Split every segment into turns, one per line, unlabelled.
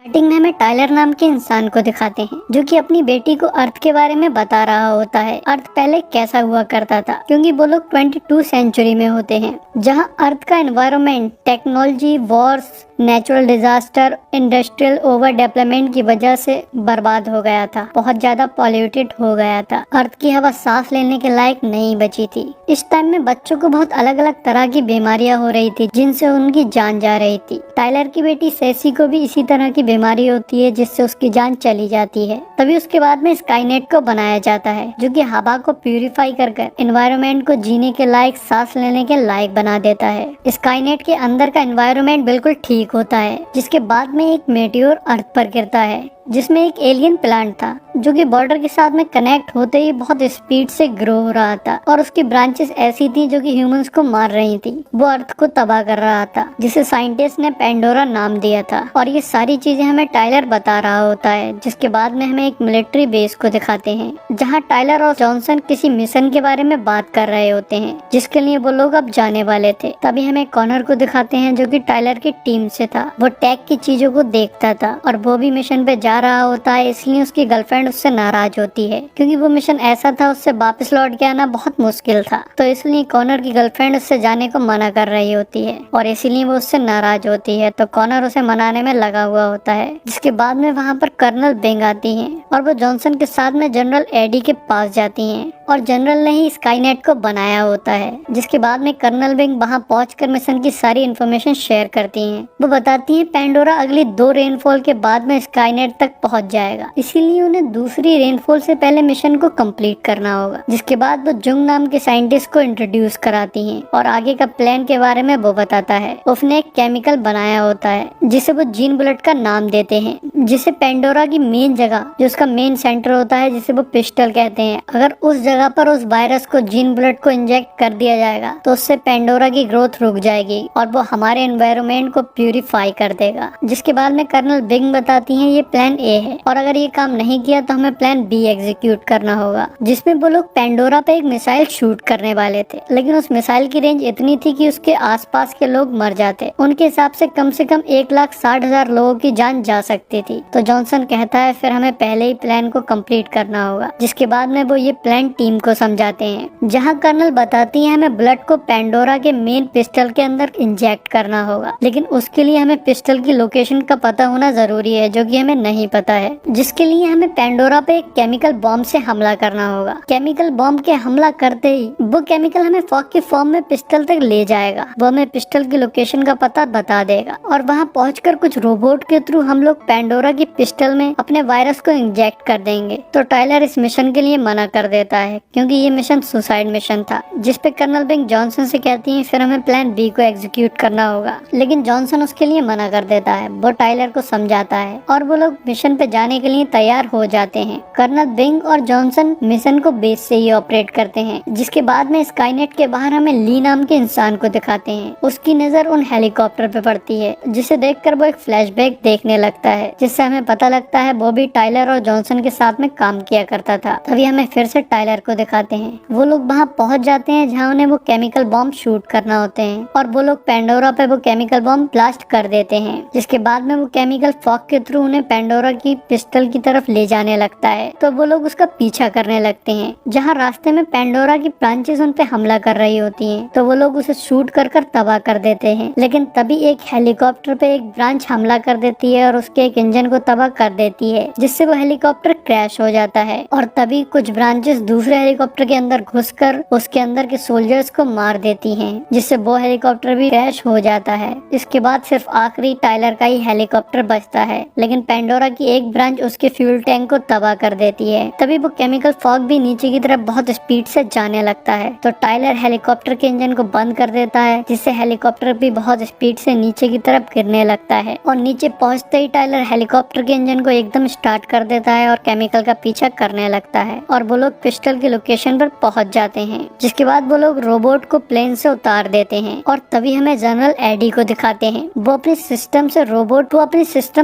Starting में हमें Tyler नाम के इंसान को दिखाते हैं जो कि अपनी बेटी को अर्थ के बारे में बता रहा होता है। अर्थ पहले कैसा हुआ करता था, क्योंकि वो लोग 22 सेंचुरी में होते हैं जहां अर्थ का environment, technology, Wars, natural disaster, industrial over development की वजह से बर्बाद हो गया था। बहुत ज्यादा पॉल्यूटेड हो गया था। अर्थ की हवा सांस लेने के लायक नहीं बची थी। इस टाइम में बच्चों को बहुत अलग अलग तरह की बीमारियां हो रही थी जिनसे उनकी जान जा रही थी। टायलर की बेटी सेसी को भी इसी तरह की बीमारी होती है जिससे उसकी जान चली जाती है। तभी उसके बाद में स्काईनेट को बनाया जाता है जो कि हवा को प्यूरिफाई कर एनवायरनमेंट को जीने के लायक, सांस लेने के लायक बना देता है। स्काईनेट के अंदर का एनवायरनमेंट बिल्कुल ठीक होता है, जिसके बाद में एक मेटियोर अर्थ पर गिरता है जिसमें एक एलियन प्लांट था जो कि बॉर्डर के साथ में कनेक्ट होते ही बहुत स्पीड से ग्रो हो रहा था और उसकी ब्रांचेस ऐसी थी जो कि ह्यूमंस को मार रही थी। वो अर्थ को तबाह कर रहा था जिसे साइंटिस्ट ने पेंडोरा नाम दिया था। और ये सारी चीजें हमें टायलर बता रहा होता है। जिसके बाद में हमें एक मिलिट्री बेस को दिखाते हैं जहाँ टायलर और जॉनसन किसी मिशन के बारे में बात कर रहे होते हैं जिसके लिए वो लोग अब जाने वाले थे। तभी हमें कॉनर को दिखाते हैं जो कि टायलर की टीम से था। वो टैग की चीजों को देखता था और वो भी मिशन पे जा रहा होता है, इसलिए उसकी गर्लफ्रेंड उससे नाराज होती है क्योंकि वो मिशन ऐसा था, उससे वापस लौट के आना बहुत मुश्किल था। तो इसलिए कॉनर की गर्लफ्रेंड उससे जाने को मना कर रही होती है और इसीलिए वो उससे नाराज होती है। तो कॉनर उसे मनाने में लगा हुआ होता है। जिसके बाद में वहाँ पर कर्नल बेंग आती है और वो जॉनसन के साथ में जनरल एडी के पास जाती है और जनरल ने ही स्काईनेट को बनाया होता है। जिसके बाद में कर्नल बेंग वहाँ पहुंचकर मिशन की सारी इन्फॉर्मेशन शेयर करती हैं। वो बताती हैं पेंडोरा अगली 2 रेनफॉल के बाद में स्काईनेट तक पहुंच जाएगा, इसीलिए उन्हें दूसरी रेनफॉल से पहले मिशन को कंप्लीट करना होगा। जिसके बाद वो जुंग नाम के साइंटिस्ट को इंट्रोड्यूस कराती हैं और आगे का प्लान के बारे में वो बताता है। उसने एक केमिकल बनाया होता है जिसे वो जीन बुलेट का नाम देते हैं, जिसे पेंडोरा की मेन जगह, जो उसका मेन सेंटर होता है, जिसे वो पिस्टल कहते हैं, अगर उस जगह पर उस वायरस को, जीन बुलेट को इंजेक्ट कर दिया जाएगा तो उससे पेंडोरा की ग्रोथ रुक जाएगी और वो हमारे एनवायरनमेंट को प्यूरिफाई कर देगा। जिसके बाद में कर्नल बिंग बताती हैं ये प्लान ए है और अगर ये काम नहीं किया तो हमें प्लान बी एग्जीक्यूट करना होगा। जिसमें वो लोग पेंडोरा पे एक मिसाइल शूट करने वाले थे, लेकिन उस मिसाइल की रेंज इतनी थी कि उसके आसपास के लोग मर जाते। उनके हिसाब से कम 1,60,000 लोगों की जान जा सकती थी। तो जॉनसन कहता है फिर हमें पहले ही प्लान को कंप्लीट करना होगा। जिसके बाद में वो ये प्लान टीम को समझाते हैं, जहाँ कर्नल बताती है हमें ब्लड को पेंडोरा के मेन पिस्टल के अंदर इंजेक्ट करना होगा, लेकिन उसके लिए हमें पिस्टल की लोकेशन का पता होना जरूरी है जो कि हमें नहीं पता है। जिसके लिए हमें पेंडोरा पे एक केमिकल बॉम्ब से हमला करना होगा। केमिकल बॉम्ब के हमला करते ही वो केमिकल हमें फॉग की फॉर्म में पिस्टल तक ले जाएगा। वो हमें पिस्टल की लोकेशन का पता बता देगा और वहाँ पहुंचकर कुछ रोबोट के थ्रू हम लोग पेंडोरा की पिस्टल में अपने वायरस को इंजेक्ट कर देंगे। तो टायलर इस मिशन के लिए मना कर देता है क्योंकि ये मिशन सुसाइड मिशन था। जिसपे कर्नल बिंग जॉनसन से कहती है फिर हमें प्लान बी को एग्जीक्यूट करना होगा, लेकिन जॉनसन उसके लिए मना कर देता है। वो टायलर को समझाता है और वो लोग मिशन पे जाने के लिए तैयार हो जाते हैं। कर्नल बिंग और जॉनसन मिशन को बेस से ही ऑपरेट करते हैं। जिसके बाद में स्काईनेट के बाहर हमें ली नाम के इंसान को दिखाते हैं। उसकी नजर उन हेलीकॉप्टर पे पड़ती है जिसे देखकर वो एक फ्लैशबैक देखने लगता है, जिससे हमें पता लगता है वो भी टायलर और जॉनसन के साथ में काम किया करता था। तभी हमें फिर से टायलर को दिखाते हैं। वो लोग वहाँ पहुँच जाते हैं जहाँ उन्हें वो केमिकल बॉम्ब शूट करना होते हैं और वो लोग पेंडोरा पे वो केमिकल बॉम्ब ब्लास्ट कर देते हैं। जिसके बाद में वो केमिकल फॉग के थ्रू उन्हें पेंडोरा की पिस्टल की तरफ ले जाने लगता है। तो वो लोग उसका पीछा करने लगते हैं, जहाँ रास्ते में पेंडोरा की ब्रांचेस उन पे हमला कर रही होती हैं। तो वो लोग उसे शूट कर तबाह कर देते हैं। लेकिन तभी एक हेलीकॉप्टर पे एक ब्रांच हमला कर देती है और उसके एक इंजन को तबाह कर देती है, जिससे वो हेलीकॉप्टर क्रैश हो जाता है। और तभी कुछ ब्रांचेस दूसरे हेलीकॉप्टर के अंदर घुसकर उसके अंदर के सोल्जर्स को मार देती हैं, जिससे वो हेलीकॉप्टर भी क्रैश हो जाता है। इसके बाद सिर्फ आखिरी टायलर का ही हेलीकॉप्टर बचता है, लेकिन पेंडोरा की एक ब्रांच उसके फ्यूल टैंक को तबाह कर देती है। तभी वो केमिकल फॉग भी नीचे की तरफ बहुत स्पीड से जाने लगता है। तो टायलर हेलीकॉप्टर के इंजन को बंद कर देता है, जिससे हेलीकॉप्टर भी बहुत स्पीड से नीचे की तरफ गिरने लगता है। और नीचे पहुंचते ही टायलर हेलीकॉप्टर के इंजन को एकदम स्टार्ट कर देता है और केमिकल का पीछा करने लगता है और वो लोग पिस्टल की लोकेशन पर पहुंच जाते हैं। जिसके बाद वो लोग रोबोट को प्लेन से उतार देते हैं और तभी हमें जनरल एडी को दिखाते हैं। वो अपने सिस्टम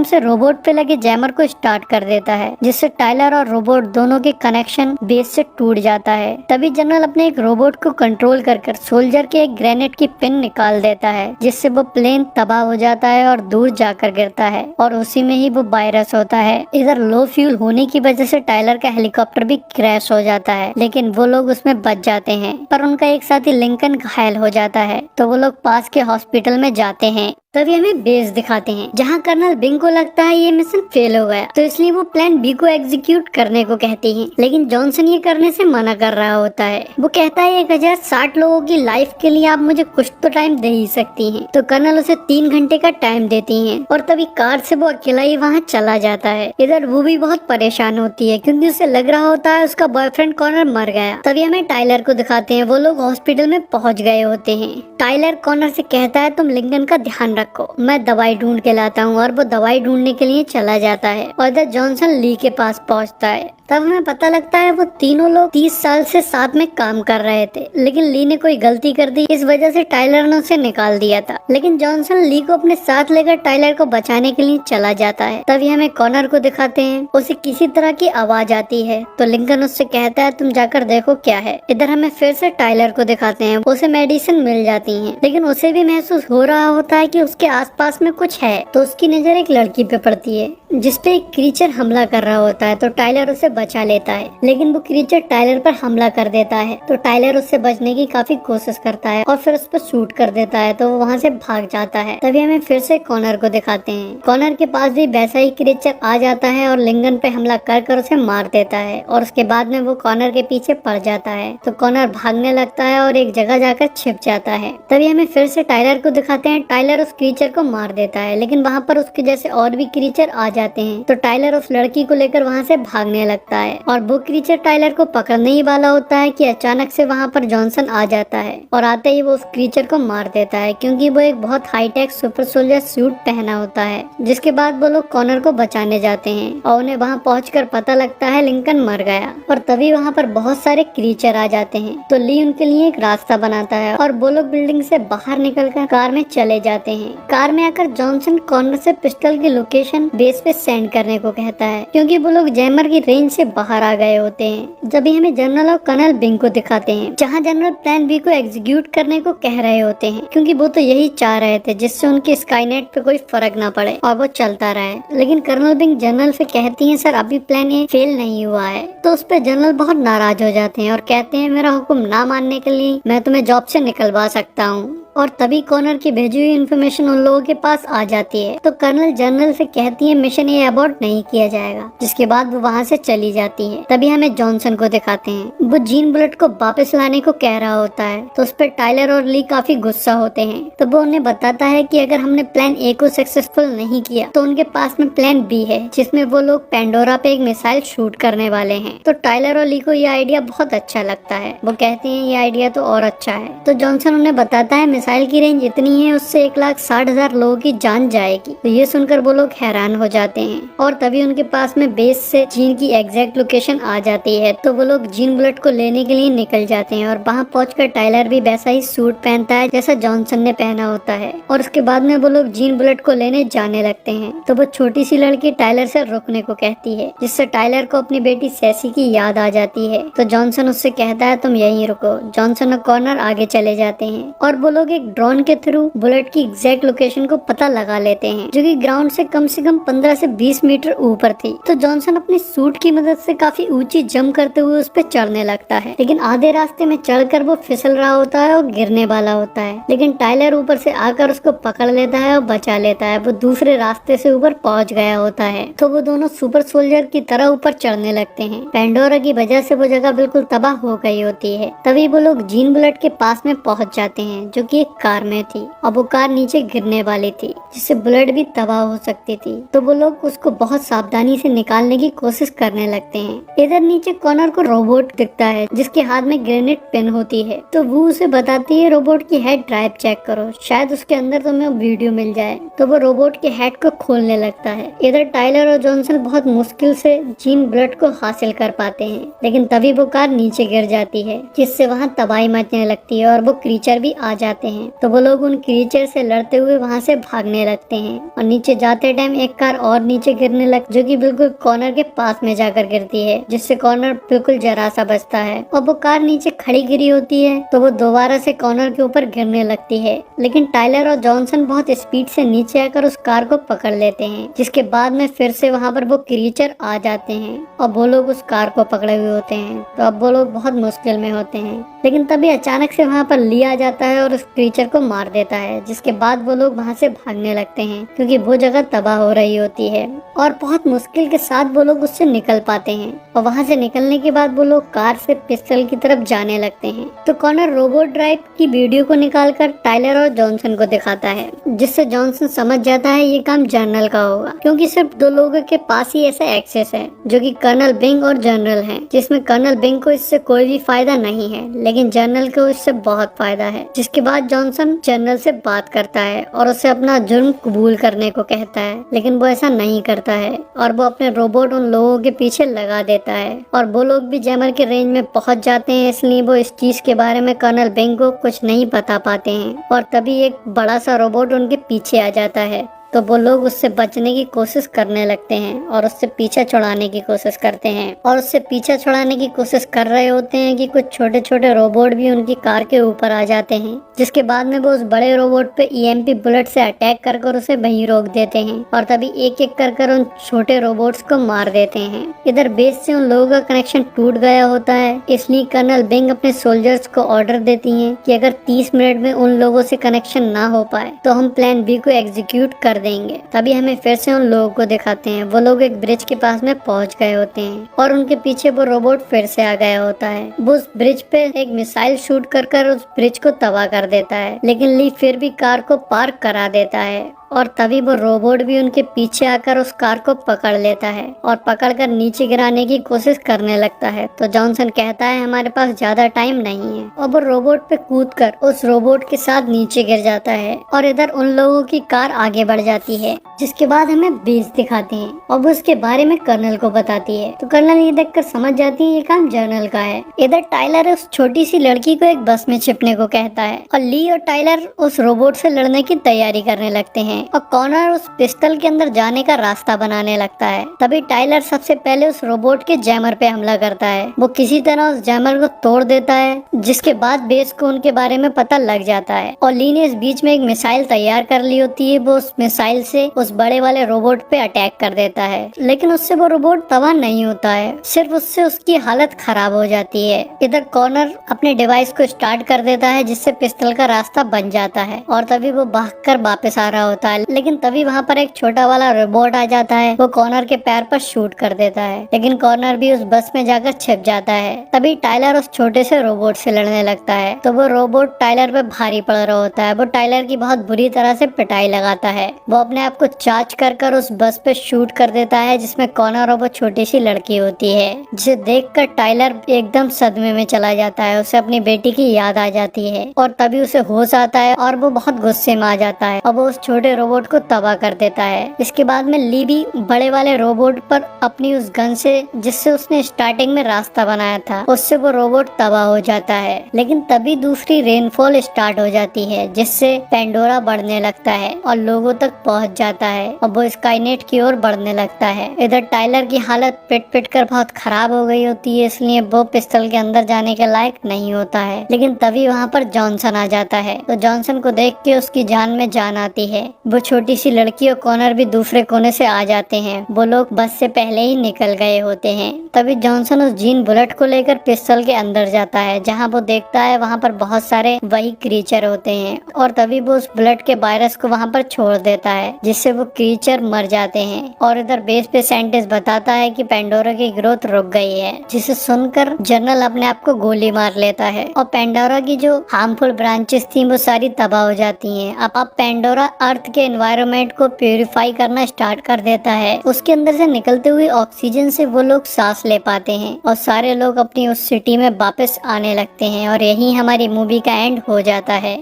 से रोबोट पे लगे जैमर को स्टार्ट कर देता है, जिससे टायलर और रोबोट दोनों के कनेक्शन बेस से टूट जाता है। तभी जनरल अपने एक रोबोट को कंट्रोल कर सोल्जर के एक ग्रेनेड की पिन निकाल देता है, जिससे वो प्लेन तबाह हो जाता है और दूर जाकर गिरता है और उसी में ही ही वो वायरस होता है। इधर लो फ्यूल होने की वजह से टाइलर का हेलीकॉप्टर भी क्रैश हो जाता है, लेकिन वो लोग उसमें बच जाते हैं। पर उनका एक साथी लिंकन घायल हो जाता है, तो वो लोग पास के हॉस्पिटल में जाते हैं। तभी हमें बेस दिखाते हैं जहाँ कर्नल बिंग को लगता है ये मिशन फेल हो गया, तो इसलिए वो प्लान बी को एग्जीक्यूट करने को कहती हैं। लेकिन जॉनसन ये करने से मना कर रहा होता है। वो कहता है 1060 लोगों की लाइफ के लिए आप मुझे कुछ तो टाइम दे ही सकती हैं। तो कर्नल उसे 3 घंटे का टाइम देती हैं और तभी कार से वो अकेला ही वहाँ चला जाता है। इधर वो भी बहुत परेशान होती है क्योंकि उसे लग रहा होता है उसका बॉयफ्रेंड कॉनर मर गया। तभी हमें टाइलर को दिखाते हैं, वो लोग हॉस्पिटल में पहुँच गए होते हैं। टाइलर कॉनर से कहता है तुम लिंकन का ध्यान रखो, मैं दवाई ढूंढ के लाता हूँ, और वो दवाई ढूंढने के लिए चला जाता है। और इधर जॉनसन ली के पास पहुँचता है। तब हमें पता लगता है वो तीनों लोग 30 साल से साथ में काम कर रहे थे, लेकिन ली ने कोई गलती कर दी, इस वजह से टाइलर ने उसे निकाल दिया था। लेकिन जॉनसन ली को अपने साथ लेकर टाइलर को बचाने के लिए चला जाता है। तभी हमें कॉनर को दिखाते हैं, उसे किसी तरह की आवाज आती है, तो लिंकन उससे कहता है तुम जाकर देखो क्या है। इधर हमें फिर से टाइलर को दिखाते हैं, उसे मेडिसिन मिल जाती है, लेकिन उसे भी महसूस हो रहा होता है कि उसके आसपास में कुछ है। तो उसकी नजर एक लड़की पे पड़ती है जिसपे एक क्रीचर हमला कर रहा होता है, तो टाइलर उसे बचा लेता है। लेकिन वो क्रीचर टाइलर पर हमला कर देता है, तो टाइलर उससे बचने की काफी कोशिश करता है और फिर उस पर शूट कर देता है, तो वो वहाँ से भाग जाता है। तभी हमें फिर से कॉनर को दिखाते हैं। कॉनर के पास भी वैसा ही क्रीचर आ जाता है और लिंकन पे हमला कर उसे मार देता है, और उसके बाद में वो कॉनर के पीछे पड़ जाता है। तो कॉनर भागने लगता है और एक जगह जाकर छिप जाता है। तभी हमें फिर से टाइलर को दिखाते हैं। टाइलर उस क्रीचर को मार देता है, लेकिन वहाँ पर उसके जैसे और भी क्रीचर आ जाते हैं, तो टाइलर उस लड़की को लेकर वहाँ से भागने लगता है। और वो क्रीचर टाइलर को पकड़ने ही वाला होता है कि अचानक से वहाँ पर जॉनसन आ जाता है, और आते ही वो उस क्रीचर को मार देता है, क्योंकि वो एक बहुत हाईटेक सुपर सोल्जर सूट पहना होता है। जिसके बाद वो लोग कॉनर को बचाने जाते हैं और उन्हें वहाँ पहुंचकर पता लगता है लिंकन मर गया। और तभी वहाँ पर बहुत सारे क्रीचर आ जाते हैं, तो ली उनके लिए एक रास्ता बनाता है और वो लोग बिल्डिंग से बाहर निकलकर कार में चले जाते हैं। कार में आकर जॉनसन कॉनर से पिस्टल की लोकेशन बेस पे सेंड करने को कहता है, क्योंकि वो लोग जैमर की रेंज से बाहर आ गए होते हैं। जब हमें जनरल और कर्नल बिंग को दिखाते हैं, जहाँ जनरल प्लान बी को एग्जीक्यूट करने को कह रहे होते हैं, क्योंकि वो तो यही चाह रहे थे जिससे उनके स्काईनेट पे कोई फर्क ना पड़े और वो चलता रहे। लेकिन कर्नल बिंग जनरल से कहती हैं सर अभी प्लान ए फेल नहीं हुआ है। तो उस पर जनरल बहुत नाराज हो जाते हैं और कहते हैं मेरा हुक्म ना मानने के लिए मैं तुम्हें जॉब से निकलवा सकता हूँ। और तभी कॉनर की भेजी हुई इन्फॉर्मेशन उन लोगों के पास आ जाती है, तो कर्नल जनरल से कहती है मिशन ये अबॉर्ट नहीं किया जाएगा, जिसके बाद वो वहाँ से चली जाती है। तभी हमें जॉनसन को दिखाते हैं, वो जीन बुलेट को वापस लाने को कह रहा होता है, तो उस पर टाइलर और ली काफी गुस्सा होते हैं। तो वो उन्हें बताता है कि अगर हमने प्लान ए को सक्सेसफुल नहीं किया तो उनके पास में प्लान बी है, जिसमें वो लोग पेंडोरा पे एक मिसाइल शूट करने वाले हैं। तो टाइलर और ली को ये आइडिया बहुत अच्छा लगता है, वो कहते हैं ये आइडिया तो और अच्छा है। तो जॉनसन उन्हें बताता है मिसाइल की रेंज इतनी है उससे 1,60,000 लोगों की जान जाएगी। तो ये सुनकर वो लोग हैरान हो जाते हैं, और तभी उनके पास में बेस से जीन की एग्जैक्ट लोकेशन आ जाती है। तो वो लोग जीन बुलेट को लेने के लिए निकल जाते हैं, और वहाँ पहुंचकर टाइलर भी वैसा ही सूट पहनता है जैसा जॉनसन ने पहना होता है। और उसके बाद में वो लोग जीन बुलेट को लेने जाने लगते हैं। तो वो छोटी सी लड़की टाइलर से रुकने को कहती है, जिससे टाइलर को अपनी बेटी सैसी की याद आ जाती है। तो जॉनसन उससे कहता है तुम यहीं रुको। जॉनसन और कॉर्नर आगे चले जाते हैं, और वो लोग एक ड्रोन के थ्रू बुलेट की एग्जैक्ट लोकेशन को पता लगा लेते हैं, जो कि ग्राउंड से कम 15 से 20 मीटर ऊपर थी। तो जॉनसन अपनी सूट की मदद से काफी ऊंची जंप करते हुए उस पर चढ़ने लगता है, लेकिन आधे रास्ते में चढ़कर वो फिसल रहा होता है और गिरने वाला होता है। लेकिन टाइलर ऊपर से आकर उसको पकड़ लेता है और बचा लेता है। वो दूसरे रास्ते से ऊपर पहुंच गया होता है। तो वो दोनों सुपर सोल्जर की तरह ऊपर चढ़ने लगते हैं। पेंडोरा की वजह से वो जगह बिल्कुल तबाह हो गई होती है। तभी वो लोग जीन बुलेट के पास में पहुंच जाते हैं, जो कि एक कार में थी, और वो कार नीचे गिरने वाली थी, जिससे बुलेट भी तबाह हो सकती थी। तो वो लोग उसको बहुत सावधानी से निकालने की कोशिश करने लगते हैं। इधर नीचे कॉनर को रोबोट दिखता है, जिसके हाथ में ग्रेनेड पेन होती है। तो वो उसे बताती है रोबोट की हेड ड्राइव चेक करो, शायद उसके अंदर तुम्हें वीडियो मिल जाए। तो वो रोबोट के हेड को खोलने लगता है। इधर टाइलर और जॉनसन बहुत मुश्किल से जीन बुलेट को हासिल कर पाते हैं, लेकिन तभी वो कार नीचे गिर जाती है, जिससे वहाँ तबाही मचने लगती है और वो क्रीचर भी आ जाते हैं। हैं। तो वो लोग उन क्रीचर से लड़ते हुए वहाँ से भागने लगते हैं और नीचे जाते टाइम एक कार और नीचे गिरने लग, जो कि बिल्कुल कॉर्नर के पास में जाकर गिरती है, जिससे कॉर्नर बिल्कुल जरा सा बचता है। और वो कार नीचे खड़ी गिरी होती है तो वो दोबारा से कॉर्नर के ऊपर गिरने लगती है, लेकिन टाइलर और जॉनसन बहुत स्पीड से नीचे आकर उस कार को पकड़ लेते हैं, जिसके बाद में फिर से वहाँ पर वो क्रीचर आ जाते हैं और वो लोग उस कार को पकड़े हुए होते हैं। तो अब वो लोग बहुत मुश्किल में होते हैं, लेकिन तभी अचानक से वहाँ पर ली आ जाता है और उस क्रीचर को मार देता है, जिसके बाद वो लोग वहाँ से भागने लगते हैं क्योंकि वो जगह तबाह हो रही होती है और बहुत मुश्किल के साथ वो लोग उससे निकल पाते हैं। और वहाँ से निकलने के बाद वो लोग कार से पिस्टल की तरफ जाने लगते हैं। तो कॉर्नर रोबोट ड्राइव की वीडियो को निकालकर टाइलर और जॉनसन को दिखाता है, जिससे जॉनसन समझ जाता है ये काम जनरल का होगा, क्योंकि सिर्फ 2 लोगों के पास ही ऐसा एक्सेस है, जो कि कर्नल बिंग और जनरल हैं, जिसमें कर्नल बिंग को इससे कोई भी फायदा नहीं है, लेकिन जनरल को इससे बहुत फायदा है। जिसके बाद जॉनसन जनरल से बात करता है और उसे अपना जुर्म कबूल करने को कहता है, लेकिन वो ऐसा नहीं करता है और वो अपने रोबोट उन लोगों के पीछे लगा देता है और वो लोग भी जैमर के रेंज में पहुंच जाते हैं। इसलिए वो इस चीज के बारे में कर्नल बिंग को कुछ नहीं बता पाते हैं और तभी एक बड़ा सा रोबोट उनके पीछे आ जाता है। तो वो लोग उससे बचने की कोशिश करने लगते हैं और उससे पीछा छुड़ाने की कोशिश करते हैं और उससे पीछा छुड़ाने की कोशिश कर रहे होते हैं कि कुछ छोटे छोटे रोबोट भी उनकी कार के ऊपर आ जाते हैं, जिसके बाद में वो उस बड़े रोबोट पे ईएमपी बुलेट से अटैक कर उसे वहीं रोक देते हैं और तभी एक एक कर उन छोटे रोबोट्स को मार देते हैं। इधर बेस से उन लोगों का कनेक्शन टूट गया होता है, इसलिए कर्नल बिंग अपने सोल्जर्स को ऑर्डर देती हैं कि अगर 30 मिनट में उन लोगों से कनेक्शन ना हो पाए तो हम प्लान बी को एग्जीक्यूट कर देंगे। तभी हमें फिर से उन लोगों को दिखाते हैं, वो लोग एक ब्रिज के पास में पहुंच गए होते हैं और उनके पीछे वो रोबोट फिर से आ गया होता है। वो उस ब्रिज पे एक मिसाइल शूट कर उस ब्रिज को तबाह कर देता है, लेकिन ली फिर भी कार को पार्क करा देता है और तभी वो रोबोट भी उनके पीछे आकर उस कार को पकड़ लेता है और पकड़कर नीचे गिराने की कोशिश करने लगता है। तो जॉनसन कहता है हमारे पास ज्यादा टाइम नहीं है और वो रोबोट पे कूदकर उस रोबोट के साथ नीचे गिर जाता है और इधर उन लोगों की कार आगे बढ़ जाती है, जिसके बाद हमें बेस दिखाते हैं और वो उसके बारे में कर्नल को बताती है। तो कर्नल ये देखकर समझ जाती है ये काम जनरल का है। इधर टाइलर उस छोटी सी लड़की को एक बस में छिपने को कहता है और ली और टाइलर उस रोबोट से लड़ने की तैयारी करने लगते हैं और कॉर्नर उस पिस्टल के अंदर जाने का रास्ता बनाने लगता है। तभी टाइलर सबसे पहले उस रोबोट के जैमर पे हमला करता है। वो किसी तरह उस जैमर को तोड़ देता है, जिसके बाद बेस को उनके बारे में पता लग जाता है और ली ने इस बीच में एक मिसाइल तैयार कर ली होती है। वो उस मिसाइल से उस बड़े वाले रोबोट पे अटैक कर देता है, लेकिन उससे वो रोबोट तबाह नहीं होता है, सिर्फ उससे उसकी हालत खराब हो जाती है। इधर कॉर्नर अपने डिवाइस को स्टार्ट कर देता है, जिससे पिस्टल का रास्ता बन जाता है और तभी वो भागकर वापस आ रहा होता है, लेकिन तभी वहाँ पर एक छोटा वाला रोबोट आ जाता है। वो कॉर्नर के पैर पर शूट कर देता है, लेकिन कॉर्नर भी उस बस में जाकर छिप जाता है। तभी टाइलर उस छोटे से रोबोट से लड़ने लगता है, तो वो रोबोट टाइलर पे भारी पड़ रहा होता है। वो टाइलर की बहुत बुरी तरह से पिटाई लगाता है। वो अपने आप को चार्ज कर उस बस पे शूट कर देता है, जिसमें कॉर्नर और वो छोटी सी लड़की होती है, जिसे देखकर टाइलर एकदम सदमे में चला जाता है। उसे अपनी बेटी की याद आ जाती है और तभी उसे होश आता है और वो बहुत गुस्से में आ जाता है और वो उस छोटे रोबोट को तबाह कर देता है। इसके बाद में ली भी बड़े वाले रोबोट पर अपनी उस गन से, जिससे उसने स्टार्टिंग में रास्ता बनाया था, उससे वो रोबोट तबाह हो जाता है। लेकिन तभी दूसरी रेनफॉल स्टार्ट हो जाती है, जिससे पेंडोरा बढ़ने लगता है और लोगों तक पहुंच जाता है और वो स्काईनेट की ओर बढ़ने लगता है। इधर टाइलर की हालत पिट पिट कर बहुत खराब हो गई होती है, इसलिए वो पिस्टल के अंदर जाने के लायक नहीं होता है। लेकिन तभी वहाँ पर जॉनसन आ जाता है, तो जॉनसन को देख के उसकी जान में जान आती है। वो छोटी सी लड़की और कॉर्नर भी दूसरे कोने से आ जाते हैं। वो लोग बस से पहले ही निकल गए होते हैं। तभी जॉनसन उस जीन बुलेट को लेकर पिस्टल के अंदर जाता है, जहाँ वो देखता है वहाँ पर बहुत सारे वही क्रीचर होते हैं और तभी वो उस बुलेट के वायरस को वहाँ पर छोड़ देता है, जिससे वो क्रीचर मर जाते हैं। और इधर बेस पे साइंटिस्ट बताता है कि पेंडोरा की ग्रोथ रुक गई है, जिसे सुनकर जनरल अपने आप को गोली मार लेता है और पेंडोरा की जो हार्मफुल ब्रांचेस थी वो सारी तबाह हो जाती हैं। अब पेंडोरा अर्थ के एनवायरनमेंट को प्यूरिफाई करना स्टार्ट कर देता है। उसके अंदर से निकलते हुए ऑक्सीजन से वो लोग सांस ले पाते हैं और सारे लोग अपनी उस सिटी में वापस आने लगते हैं और यही हमारी मूवी का एंड हो जाता है।